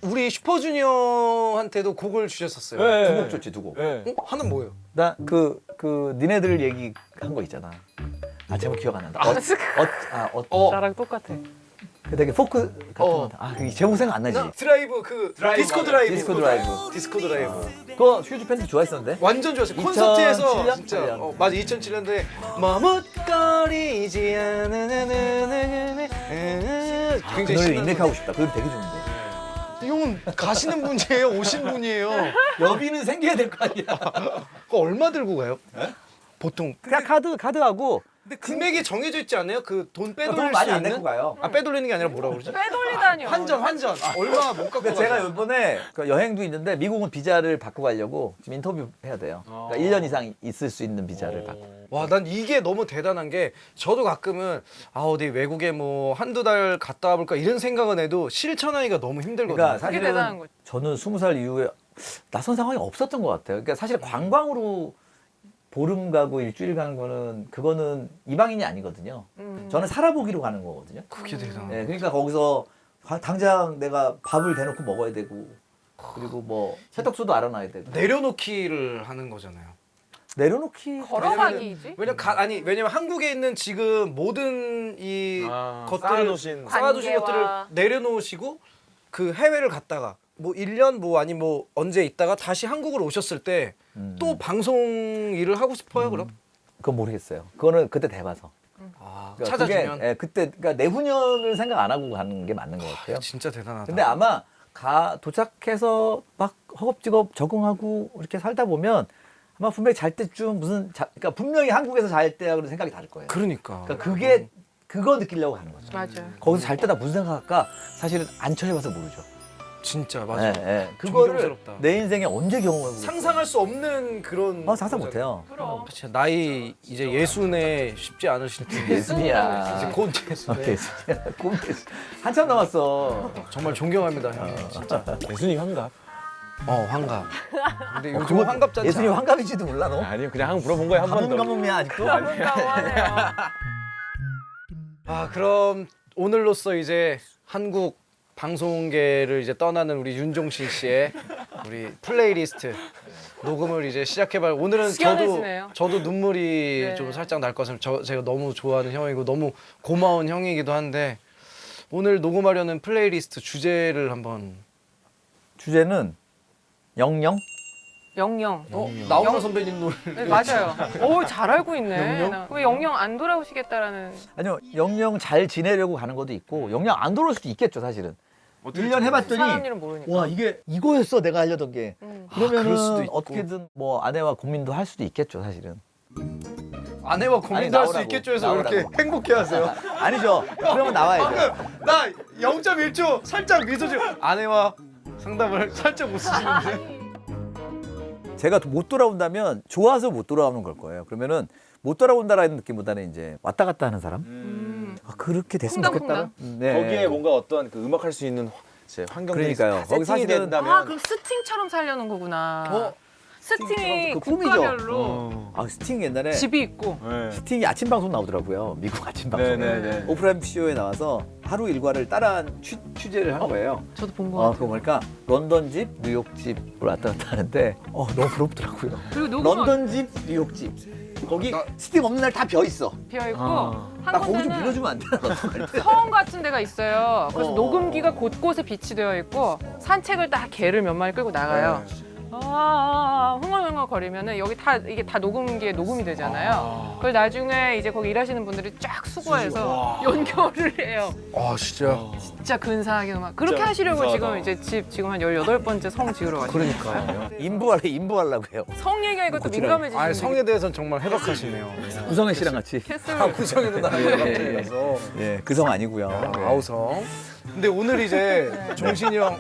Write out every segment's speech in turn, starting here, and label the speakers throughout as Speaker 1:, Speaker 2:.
Speaker 1: 우리 슈퍼주니어한테도 곡을 주셨었어요.
Speaker 2: 네.
Speaker 3: 두 곡 줬지 두 곡.
Speaker 2: 네.
Speaker 1: 하나는 뭐예요?
Speaker 3: 나 그 니네들 얘기한 거 있잖아. 아 제목 기억 안 난다.
Speaker 4: 나랑 똑같아.
Speaker 3: 그 되게 포크 같은 거. 아 그 제목 생각 안 나지.
Speaker 1: 드라이브 그 디스코 드라이브.
Speaker 3: 디스코 드라이브.
Speaker 1: 디스코 드라이브.
Speaker 3: 그거 슈즈 팬들 좋아했었는데.
Speaker 1: 완전 좋았어요. 콘서트에서
Speaker 3: 2007년?
Speaker 1: 진짜
Speaker 3: 8년.
Speaker 1: 맞아 2007년도에 머뭇거리지 않는
Speaker 3: 그
Speaker 1: 굉장히
Speaker 3: 노래
Speaker 1: 신나는
Speaker 3: 리메이크하고 싶다. 그 노래 되게 좋은데.
Speaker 1: 이 형은 가시는 분이에요? 오신 분이에요?
Speaker 3: 여비는 생겨야 될 거 아니야.
Speaker 1: 그거 얼마 들고 가요? 보통
Speaker 3: 그냥 카드하고
Speaker 1: 근데 금액이 정해져 있지 않아요? 그 돈 빼돌릴
Speaker 3: 돈
Speaker 1: 수
Speaker 3: 많이 안
Speaker 1: 있는?
Speaker 3: 내고 가요.
Speaker 1: 아 빼돌리는 게 아니라 뭐라고 그러지?
Speaker 4: 빼돌리다니요.
Speaker 1: 환전 얼마 못 갖고
Speaker 3: 그러니까 제가
Speaker 1: 가요?
Speaker 3: 이번에 그 여행도 있는데 미국은 비자를 받고 가려고 지금 인터뷰 해야 돼요. 그러니까 1년 이상 있을 수 있는 비자를 받고.
Speaker 1: 와, 난 이게 너무 대단한 게 저도 가끔은 아 어디 외국에 뭐 한두 달 갔다 와볼까 이런 생각은 해도 실천하기가 너무 힘들거든요.
Speaker 3: 그러니까
Speaker 4: 그게 대단한
Speaker 3: 사실은
Speaker 4: 거지.
Speaker 3: 저는 20살 이후에 낯선 상황이 없었던 것 같아요. 그러니까 사실 관광으로 보름 가고 일주일 가는 거는 그거는 이방인이 아니거든요. 저는 살아보기로 가는 거거든요.
Speaker 1: 그게 대단하다.
Speaker 3: 네, 그러니까 거기서 당장 내가 밥을 대놓고 먹어야 되고 그리고 뭐 세탁소도 알아놔야 되고
Speaker 1: 내려놓기를 하는 거잖아요.
Speaker 3: 내려놓기
Speaker 4: 걸어가기지.
Speaker 1: 왜냐면 한국에 있는 지금 모든 이 것들을 쌓아두신
Speaker 4: 관계와
Speaker 1: 것들을 내려놓으시고 그 해외를 갔다가 뭐 1년 뭐 아니 뭐 언제 있다가 다시 한국으로 오셨을 때 또 방송 일을 하고 싶어요, 그럼?
Speaker 3: 그건 모르겠어요. 그거는 그때 돼봐서.
Speaker 1: 아,
Speaker 3: 그러니까
Speaker 1: 찾아주면.
Speaker 3: 그게, 예, 그때 그러니까 내후년을 생각 안 하고 가는 게 맞는 것 같아요.
Speaker 1: 진짜 대단하다.
Speaker 3: 근데 아마 도착해서 막 허겁지겁 적응하고 이렇게 살다 보면 아마 분명히 잘 때쯤 그러니까 분명히 한국에서 잘 때야 그런 생각이 다를 거예요.
Speaker 1: 그러니까.
Speaker 3: 그러니까 그거 느끼려고 가는 거죠.
Speaker 4: 맞아.
Speaker 3: 거기서 잘 때다 무슨 생각할까 사실은 안 처해봐서 모르죠.
Speaker 1: 진짜 맞아.
Speaker 3: 그거를
Speaker 1: 존경스럽다.
Speaker 3: 내 인생에 언제 경험해보고
Speaker 1: 상상할 수 없는 그런.
Speaker 3: 상상
Speaker 1: 거잖아요.
Speaker 3: 못해요.
Speaker 4: 그럼.
Speaker 1: 진짜 나이 이제 예순에 쉽지 않으실 텐데.
Speaker 3: 예순이야.
Speaker 1: 이제 곧 예순에.
Speaker 3: 예순이야. 곧 예순. 한참 남았어.
Speaker 1: 정말 존경합니다, 형. 진짜.
Speaker 2: 예순이 환갑?
Speaker 1: 환갑. 근데 요즘 환갑잔치.
Speaker 3: 예순이 환갑인지도 몰라 너?
Speaker 2: 아니요, 그냥 한 물어본 거예요, 한 번 더.
Speaker 3: 가뭄이야 아직도?
Speaker 4: 가문가문해요.
Speaker 1: 아, 그럼 오늘로써 이제 한국 방송계를 이제 떠나는 우리 윤종신 씨의 우리 플레이리스트 녹음을 이제 시작해봐요. 오늘은
Speaker 4: 시원해지네요.
Speaker 1: 저도 눈물이
Speaker 4: 네.
Speaker 1: 좀 살짝 날 것은 제가 너무 좋아하는 형이고 너무 고마운 형이기도 한데 오늘 녹음하려는 플레이리스트 주제를 한번.
Speaker 3: 주제는 영영?
Speaker 4: 영영.
Speaker 1: 나훈아 선배님 노래.
Speaker 4: 네, 맞아요. 오, 잘 알고 있네. 왜 영영 안 돌아오시겠다라는.
Speaker 3: 아니요 영영 잘 지내려고 가는 것도 있고 영영 안 돌아올 수도 있겠죠 사실은. 1년 해봤더니
Speaker 4: 사람 일은 모르니까.
Speaker 3: 와 이거였어 내가 하려던 게.
Speaker 1: 그럴 수도
Speaker 3: 그러면은
Speaker 1: 있고.
Speaker 3: 어떻게든 뭐 아내와 고민도 할 수도 있겠죠 사실은.
Speaker 1: 아내와 고민도 할 수
Speaker 3: 나오라고.
Speaker 1: 있겠죠 해서 왜 이렇게
Speaker 3: 나오라고.
Speaker 1: 행복해하세요.
Speaker 3: 아니죠. 그러면 나와야죠.
Speaker 1: 나 0.1초 살짝 미소 지금 아내와 상담을 살짝 웃으시는데.
Speaker 3: 제가 못 돌아온다면 좋아서 못 돌아오는 걸 거예요. 그러면은 못 돌아온다라는 느낌보다는 이제 왔다 갔다 하는 사람. 그렇게 됐으면 좋겠다. 네.
Speaker 2: 거기에 뭔가 어떤 그 음악할 수 있는 환경들이
Speaker 3: 그러니까요. 거기
Speaker 2: 세팅이
Speaker 3: 사실은-
Speaker 2: 된다면
Speaker 4: 아, 그럼 스팅처럼 살려는 거구나. 스팅이
Speaker 3: 그 꿈이죠.
Speaker 4: 국가별로
Speaker 3: 아 스팅 옛날에
Speaker 4: 집이 있고.
Speaker 2: 네.
Speaker 3: 스팅이 아침 방송 나오더라고요. 미국 아침 방송.
Speaker 2: 네네네.
Speaker 3: 오프라임 쇼에 나와서 하루 일과를 따라한 취재를 한 거예요.
Speaker 4: 저도 본 거 같아요.
Speaker 3: 그거 보니까 런던 집, 뉴욕 집을 왔다 갔다 하는데 너무 부럽더라고요.
Speaker 4: 그리고 녹음
Speaker 3: 런던 집, 뉴욕 집. 거기 스팅 없는 날 다 비어 있어.
Speaker 4: 비어 있고
Speaker 3: 나
Speaker 4: 한
Speaker 3: 거기 좀
Speaker 4: 군데는
Speaker 3: 빌려주면 안 되나?
Speaker 4: 서원 같은 데가 있어요. 그래서
Speaker 3: 어.
Speaker 4: 녹음기가 곳곳에 비치되어 있고 산책을 딱 개를 몇 마리 끌고 나가요. 흥얼흥얼 거리면은 여기 이게 다 녹음기에 녹음이 되잖아요. 그걸 나중에 이제 거기 일하시는 분들이 쫙 수거해서 연결을 해요.
Speaker 1: 아 진짜.
Speaker 4: 진짜 근사하게 막 그렇게
Speaker 2: 진짜
Speaker 4: 하시려고
Speaker 2: 근사하다.
Speaker 4: 지금 이제 지금 한 18번째 성 지으러 가시고.
Speaker 1: 그러니까.
Speaker 3: 인부하려고 해요.
Speaker 4: 성 얘기가 이것도 민감해지시는
Speaker 1: 아 성에 대해서는 정말 해박하시네요.
Speaker 3: 구성애 씨랑 같이.
Speaker 4: 캐슬
Speaker 1: 구성에 누나랑 갑자기라서.
Speaker 3: 예, 그 성 아니고요. 네.
Speaker 1: 아우성. 근데 오늘 이제 종신이 형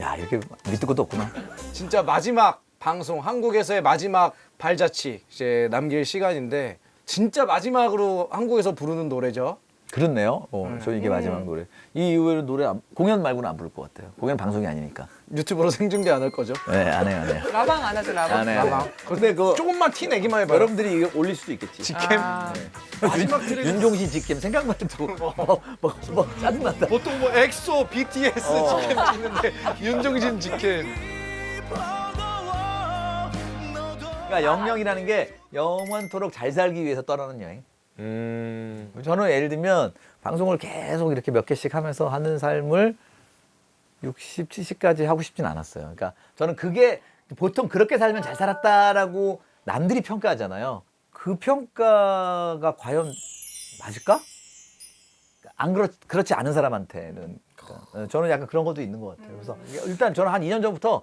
Speaker 3: 야, 이렇게 밑도 것도 없구나.
Speaker 1: 진짜 마지막 방송 한국에서의 마지막 발자취 이제 남길 시간인데 진짜 마지막으로 한국에서 부르는 노래죠.
Speaker 3: 그렇네요. 저 이게 마지막 노래. 이 이후에는 노래 공연 말고는 안 부를 것 같아요. 공연 방송이 아니니까.
Speaker 1: 유튜브로 생중계 안 할 거죠?
Speaker 3: 네, 안 해요, 안 해요.
Speaker 4: 라방 안 하죠, 라방.
Speaker 3: 안 해요.
Speaker 1: 라방.
Speaker 3: 근데 그
Speaker 1: 조금만 티 내기만 해봐요.
Speaker 3: 여러분들이 이거 올릴 수도 있겠지.
Speaker 1: 직캠.
Speaker 4: 아,
Speaker 1: 마지막 트랙.
Speaker 3: 윤종신 직캠 생각만 해도 뭐 짜증난다.
Speaker 1: 보통 뭐 엑소, BTS 직캠 찍는데 윤종신 직캠.
Speaker 3: 그러니까 영영이라는 게 영원토록 잘 살기 위해서 떠나는 여행. 저는 예를 들면 방송을 계속 이렇게 몇 개씩 하면서 하는 삶을 60, 70까지 하고 싶진 않았어요. 그러니까 저는 그게 보통 그렇게 살면 잘 살았다라고 남들이 평가하잖아요. 그 평가가 과연 맞을까? 그렇지 않은 사람한테는 저는 약간 그런 것도 있는 것 같아요. 그래서 일단 저는 한 2년 전부터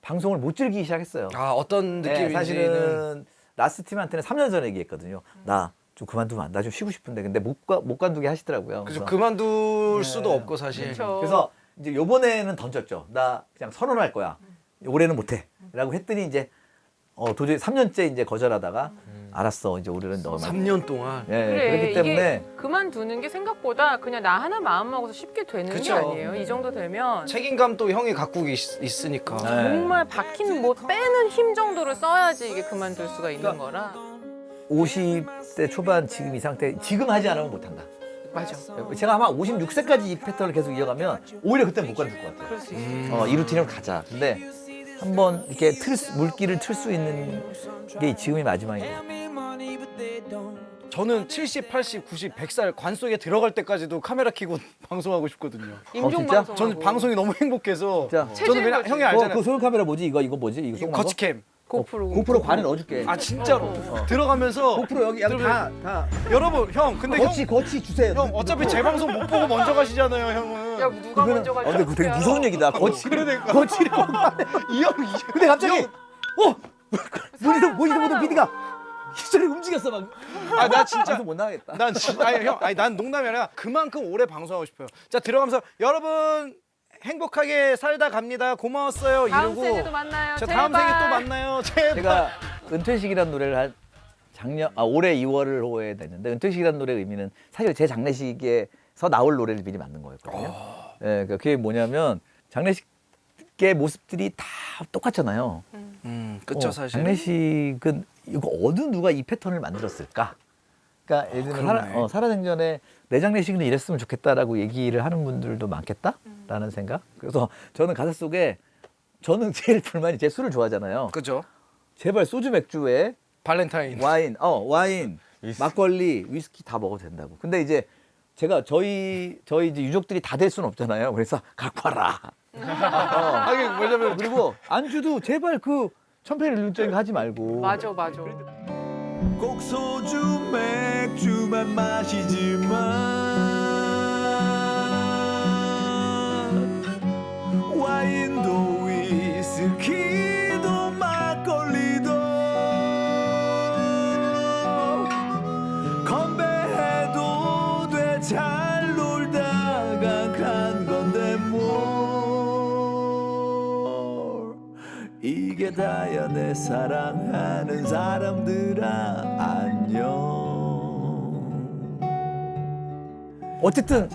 Speaker 3: 방송을 못 즐기기 시작했어요.
Speaker 1: 아 어떤
Speaker 3: 네,
Speaker 1: 느낌인지는
Speaker 3: 사실은 라스트 팀한테는 3년 전에 얘기했거든요. 나 좀 그만두면 나 좀 쉬고 싶은데 근데 못 관두게 하시더라고요.
Speaker 1: 그래서 그만둘 수도 없고 사실.
Speaker 4: 그렇죠.
Speaker 3: 그래서 이제 요번에는 던졌죠. 나 그냥 선언할 거야. 올해는 못해라고 했더니 이제 도저히 3년째 이제 거절하다가 알았어. 이제 올해는 너만.
Speaker 1: 3년 동안.
Speaker 3: 예,
Speaker 4: 그래,
Speaker 3: 그렇기 때문에
Speaker 4: 이게 그만두는 게 생각보다 그냥 나 하나 마음 먹어서 쉽게 되는
Speaker 1: 그쵸.
Speaker 4: 게 아니에요. 이 정도 되면
Speaker 1: 책임감도 형이 갖고 있으니까.
Speaker 3: 네.
Speaker 4: 정말 박히는 뭐 빼는 힘 정도를 써야지 이게 그만둘 수가 있는 거라.
Speaker 3: 50대 초반 지금 이 상태 지금 하지 않으면 못한다.
Speaker 4: 맞아.
Speaker 3: 제가 아마 56세까지 이 패턴을 계속 이어가면 오히려 그때 못 관둘 것 같아요.
Speaker 4: 그럴 수 있어.
Speaker 3: 이 루틴으로 가자. 근데 한번 이렇게 물기를 틀 수 있는 게 지금이 마지막인 거예요.
Speaker 1: 저는 70, 80, 90, 100살 관 속에 들어갈 때까지도 카메라 켜고 방송하고 싶거든요.
Speaker 4: 임종
Speaker 3: 진짜?
Speaker 4: 방송.
Speaker 1: 저는 방송이 너무 행복해서
Speaker 3: 진짜?
Speaker 1: 저는 그냥 형이 알잖아요.
Speaker 3: 그 소형 카메라 뭐지? 이거 뭐지? 이거 송
Speaker 1: 거치캠.
Speaker 4: 고프로.
Speaker 3: 고프로 관에 넣어줄게.
Speaker 1: 아 진짜로 들어가면서
Speaker 3: 고프로 여기 다
Speaker 1: 여러분 형 근데
Speaker 3: 거치 주세요.
Speaker 1: 형 어차피 제 방송 못 보고 먼저 가시잖아요 형은.
Speaker 4: 야 누가 먼저 갈지.
Speaker 3: 근데 그거 되게 무서운 얘기다. 거치를 거치를.
Speaker 1: 이형
Speaker 3: 근데 갑자기 모니터 보던 PD가 히스토리 움직였어 막.
Speaker 1: 아 나 진짜
Speaker 3: 방송 못 나가겠다.
Speaker 1: 난 진짜 난 농담이 아니라 그만큼 오래 방송하고 싶어요. 자 들어가면서 여러분 행복하게 살다 갑니다. 고마웠어요.
Speaker 4: 다음
Speaker 1: 이러고
Speaker 4: 생에도 만나요.
Speaker 1: 자
Speaker 4: 제발.
Speaker 1: 다음 생에 또 만나요. 제발.
Speaker 3: 제가 은퇴식이라는 노래를 올해 2월을 호에 냈는데 은퇴식이라는 노래의 의미는 사실 제 장례식에서 나올 노래를 미리 만든 거였거든요. 예, 그게 뭐냐면 장례식의 모습들이 다 똑같잖아요.
Speaker 1: 그쵸 사실.
Speaker 3: 장례식은 이거 어느 누가 이 패턴을 만들었을까? 그러니까 예를 들면
Speaker 1: 그러네.
Speaker 3: 살아생전에 내 장례식은 이랬으면 좋겠다라고 얘기를 하는 분들도 많겠다라는 생각. 그래서 저는 가사 속에 저는 제일 불만이 제 술을 좋아하잖아요.
Speaker 1: 그죠.
Speaker 3: 제발 소주 맥주에
Speaker 1: 발렌타인.
Speaker 3: 와인, 막걸리, 위스키 다 먹어도 된다고. 근데 이제 제가 저희 이제 유족들이 다 될 수는 없잖아요. 그래서 갖고 와라.
Speaker 1: 하긴 뭐냐면
Speaker 3: 그리고 안주도 제발 그 천편일률적인 거 하지 말고.
Speaker 4: 맞아.
Speaker 5: 꼭 소주 맥주만 마시지만 와인도 위스키도 막걸리도 건배해도 돼 잘 놀다가 간 건데 뭘 이게 다야 내 사랑하는 사람들아 안녕.
Speaker 3: 어쨌든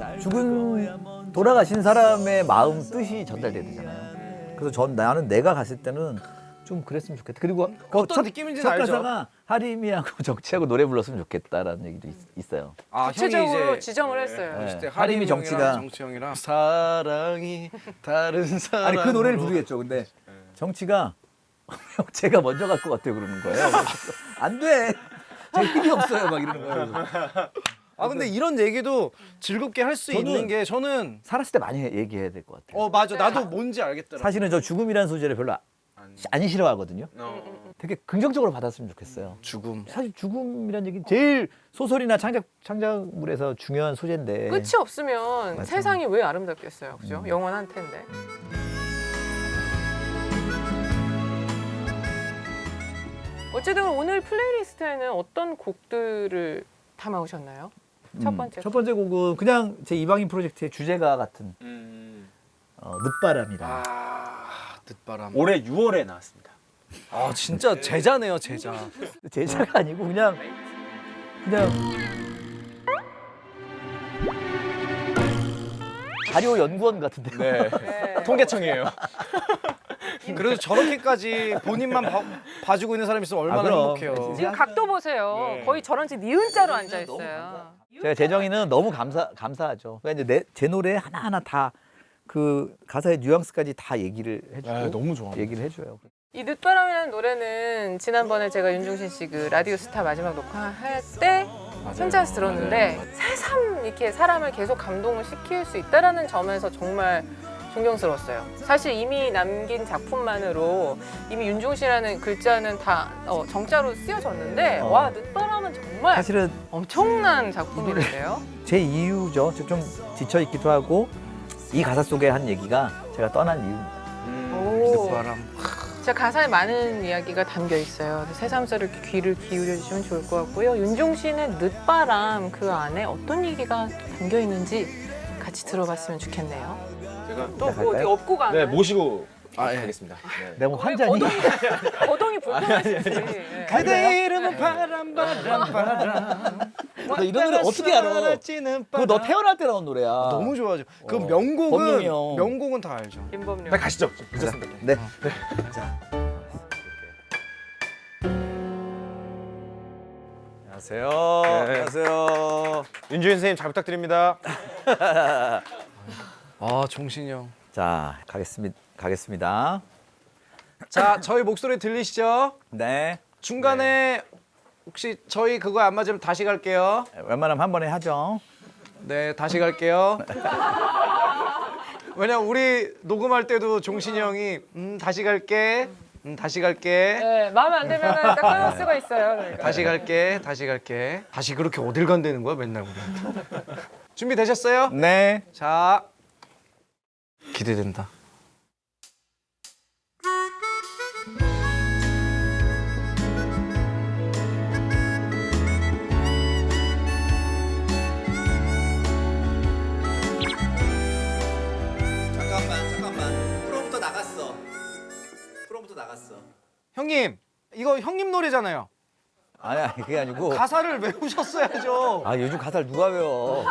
Speaker 3: 돌아가신 사람의 마음 뜻이 전달돼야 되잖아요. 그래서 나는 내가 갔을 때는 좀 그랬으면 좋겠다. 그리고
Speaker 1: 어떤 느낌인지는 알죠.
Speaker 3: 가사가 하림이하고 정치하고 노래 불렀으면 좋겠다라는 얘기도 있어요.
Speaker 1: 아
Speaker 4: 구체적으로 지정을 했어요.
Speaker 3: 네.
Speaker 1: 그때
Speaker 3: 하림이 정치가
Speaker 1: 정치형이랑 사랑이 다른 사람.
Speaker 3: 아니 그 노래를 부르겠죠. 근데 정치가 제가 먼저 갈 것 같아요 그러는 거예요. 안 돼. 제 힘이 없어요 막 이러는 거예요.
Speaker 1: 아 근데 이런 얘기도 즐겁게 할 수 있는 게 저는
Speaker 3: 살았을 때 많이 얘기해야 될 것 같아요.
Speaker 1: 맞아 나도 뭔지 알겠더라.
Speaker 3: 사실은 저 죽음이라는 소재를 별로 안 싫어하거든요. 되게 긍정적으로 받았으면 좋겠어요.
Speaker 1: 죽음.
Speaker 3: 사실 죽음이라는 얘기 제일 소설이나 창작물에서 중요한 소재인데.
Speaker 4: 끝이 없으면
Speaker 3: 맞아.
Speaker 4: 세상이 왜 아름답겠어요, 그죠? 영원한 텐데. 어쨌든 오늘 플레이리스트에는 어떤 곡들을 담아오셨나요? 첫 번째.
Speaker 3: 첫 번째 곡은 그냥 제 이방인 프로젝트의 주제가 같은 늦바람이라.
Speaker 1: 늦바람.
Speaker 2: 올해 6월에 나왔습니다.
Speaker 1: 아 진짜 제자네요 제자.
Speaker 3: 제자가 아니고 그냥 자료 연구원 같은데.
Speaker 2: 네.
Speaker 4: 네.
Speaker 2: 통계청이에요.
Speaker 1: 그래도 저렇게까지 본인만 봐주고 있는 사람이 있으면 얼마나
Speaker 3: 그럼.
Speaker 1: 행복해요.
Speaker 4: 지금 각도 보세요.
Speaker 2: 네.
Speaker 4: 거의 저런 집 니은자로 앉아 있어요.
Speaker 3: 제가 재정이는 너무 감사하죠. 그러니까 이제 제 노래 하나하나 다 그 가사의 뉘앙스까지 다 얘기를 해주고
Speaker 2: 네, 너무 좋아.
Speaker 3: 얘기를 해줘요.
Speaker 4: 이 늦바람이라는 노래는 지난번에 제가 윤종신 씨 그 라디오 스타 마지막 녹화할 때 혼자서 들었는데 새삼 이렇게 사람을 계속 감동을 시킬 수 있다라는 점에서 정말 존경스러웠어요. 사실 이미 남긴 작품만으로 이미 윤종신이라는 글자는 다 정자로 쓰여졌는데 와 늦바람은 정말
Speaker 3: 사실은
Speaker 4: 엄청난 작품인데요.
Speaker 3: 제 이유죠. 좀 지쳐 있기도 하고 이 가사 속에 한 얘기가 제가 떠난 이유입니다.
Speaker 4: 오.
Speaker 1: 늦바람.
Speaker 4: 진짜 가사에 많은 이야기가 담겨 있어요. 새삼스럽게 귀를 기울여 주시면 좋을 것 같고요. 윤종신의 늦바람 그 안에 어떤 얘기가 담겨 있는지 같이 들어봤으면 좋겠네요.
Speaker 2: 제가
Speaker 4: 또 뭐 어디 업고 가나요?
Speaker 2: 네 모시고
Speaker 1: 아, 예.
Speaker 2: 가겠습니다. 네.
Speaker 3: 내가 뭐 환자니?
Speaker 4: 거동이 불편하시지. 네.
Speaker 1: 그대 이름은 바람 바람 바람.
Speaker 3: 너 이런 노래 어떻게 알아? 그거 너 태어날 때 나온 노래야.
Speaker 1: 너무 좋아하죠. 그
Speaker 3: 범용이
Speaker 1: 명곡은
Speaker 3: 형.
Speaker 1: 명곡은 다 알죠.
Speaker 4: 김범용.
Speaker 2: 빨리 가시죠. 늦었습니다.
Speaker 3: 네.
Speaker 2: 안녕하세요.
Speaker 3: 네.
Speaker 2: 안녕하세요. 윤주인 선생님 잘 부탁드립니다.
Speaker 1: 아 종신이 형.
Speaker 3: 자 가겠습니다.
Speaker 1: 자 저희 목소리 들리시죠?
Speaker 3: 네.
Speaker 1: 중간에 혹시 저희 그거 안 맞으면 다시 갈게요.
Speaker 3: 웬만하면 한 번에 하죠.
Speaker 1: 네 다시 갈게요. 왜냐 우리 녹음할 때도 종신이 형이 다시 갈게. 다시 갈게.
Speaker 4: 네, 마음에 안 들면 딱 끊을 수가 있어요. 그러니까.
Speaker 1: 다시 갈게. 다시 갈게. 다시 그렇게 어딜 간다는 거야 맨날 우리한테. 준비되셨어요?
Speaker 3: 네.
Speaker 1: 자 기대된다.
Speaker 3: 잠깐만. 프롬부터 나갔어.
Speaker 1: 형님 이거 형님 노래잖아요.
Speaker 3: 아니야 그게 아니고.
Speaker 1: 가사를 외우셨어야죠.
Speaker 3: 아 요즘 가사를 누가 외워?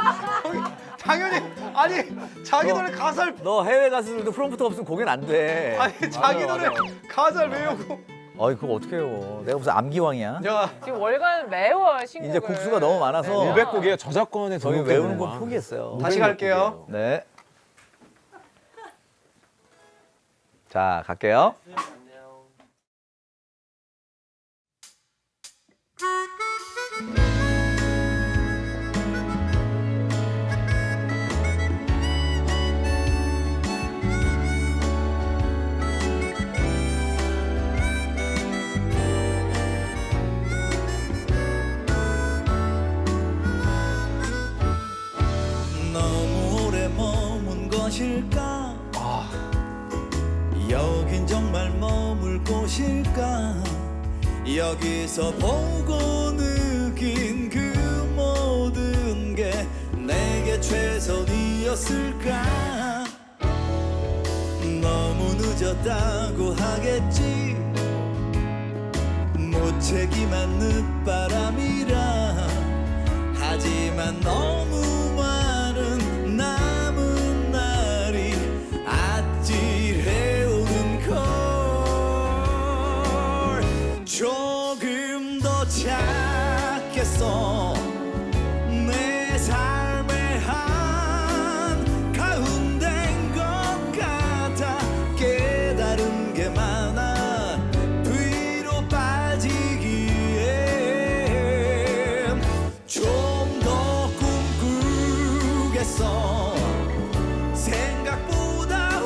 Speaker 1: 당연히 아니 자기 노래 가사를
Speaker 3: 너 해외 가수들도 프롬프트 없으면 공연 안 돼.
Speaker 1: 아니 자기 노래 가사를 외우고.
Speaker 3: 어이 그거 어떻게 해요? 내가 무슨 암기왕이야?
Speaker 1: 야
Speaker 4: 지금 월간 매워 신곡을.
Speaker 3: 이제 곡수가 너무 많아서
Speaker 4: 네.
Speaker 2: 500곡이에요. 저작권에
Speaker 3: 저희
Speaker 2: 등록되는
Speaker 3: 외우는 건
Speaker 2: 거야.
Speaker 3: 포기했어요.
Speaker 1: 다시 갈게요.
Speaker 3: 네. 자 갈게요.
Speaker 5: 너무 오래 머문 것일까? 여긴 정말 머물 곳일까? 여기서 보고 느낀 그 모든 게 내게 최선이었을까? 너무 늦었다고 하겠지. 무책임한 늦바람이라. 하지만 너무 많은 남은 날이 아찔해오는 걸. 조금 더 찾겠어. 내 삶의 한 가운데인 것 같아. 깨달은 게 많아. 뒤로 빠지기엔 좀 더 꿈꾸겠어. 생각보다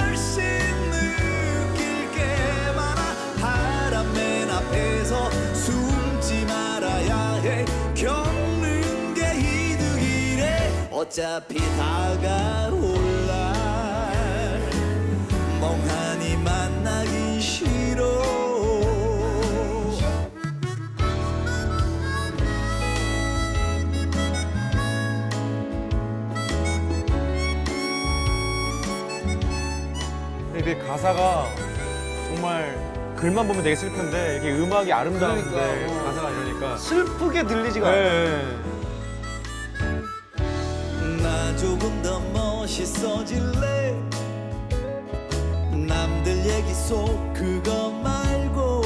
Speaker 5: 훨씬 느낄 게 많아. 바람 맨 앞에서 숨지 말아야 해. 겪는 게 이득이래. 어차피 다가올 날 멍하니 만나기 싫어.
Speaker 2: 이게 가사가 정말 글만 보면 되게 슬픈데 이게 음악이 아름다운데
Speaker 1: 그러니까.
Speaker 2: 가사가 이러니까
Speaker 1: 슬프게 들리지가 않아.
Speaker 2: 네.
Speaker 5: 난 내가 조금 더 멋있어질래 남들 얘기 속 그거 말고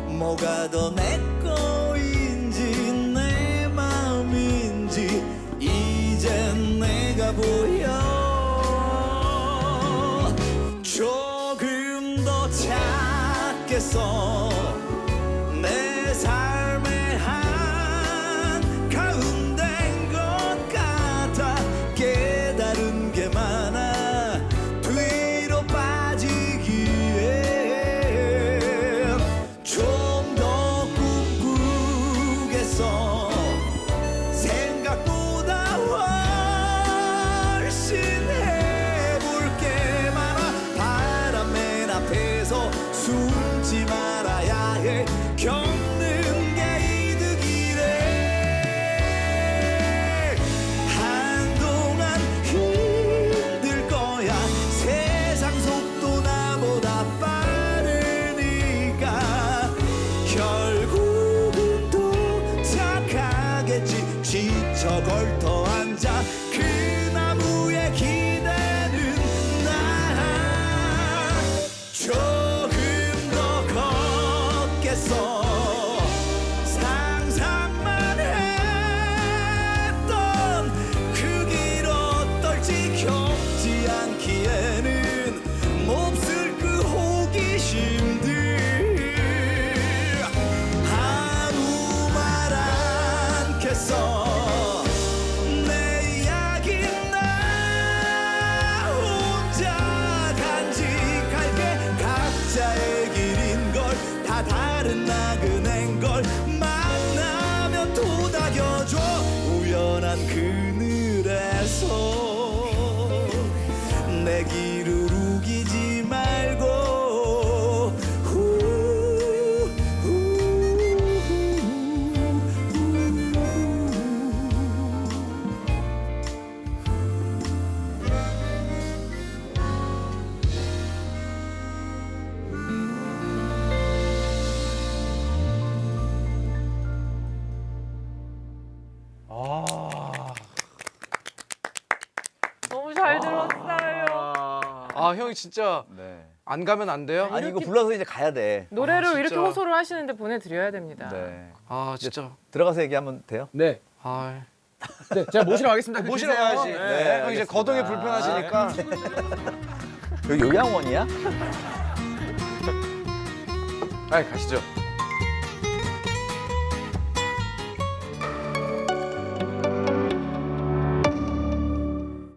Speaker 5: 뭐가 더 내 거인지 내 맘인지 이젠 내가 보여 조금 더 찾겠어 내 삶의 한 가운데인 것 같아 깨달은 게 많아 뒤로 빠지기에 좀 더 꿈꾸겠어 생각보다 훨씬 해볼 게 많아 바람 맨 앞에서 숨지 말아야 해 겪는 게 이득이래 한동안 힘들 거야 세상 속도 나보다 빠르니까 결국은 도착하겠지 지쳐 걸터 앉아 그 나무에 기대는 나 조금 더 걷겠어 상상만 했던 그 길 어떨지 겪지 않기에는 몹쓸 그 호기심들 아무 말 않겠어 내 이야기 나 혼자 간직할게 각자의 길인 걸 다 다른 나그네인 걸 만나면 도닥여줘 우연한 그늘에서 내 길을 우기지 말고
Speaker 4: 너무 잘 들었어요.
Speaker 1: 아 형이 진짜
Speaker 3: 네.
Speaker 1: 안 가면 안 돼요?
Speaker 3: 아니 이거 불러서 이제 가야 돼.
Speaker 4: 노래로
Speaker 1: 진짜.
Speaker 4: 이렇게 호소를 하시는데 보내드려야 됩니다.
Speaker 3: 네.
Speaker 1: 아 진짜.
Speaker 3: 들어가서 얘기하면 돼요?
Speaker 2: 네.
Speaker 1: 아
Speaker 2: 네, 제가 모시러 가겠습니다.
Speaker 1: 모시러 가야지.
Speaker 3: 네,
Speaker 1: 형 이제
Speaker 3: 알겠습니다.
Speaker 1: 거동이 불편하시니까.
Speaker 3: 여기 요양원이야?
Speaker 2: 아, 가시죠.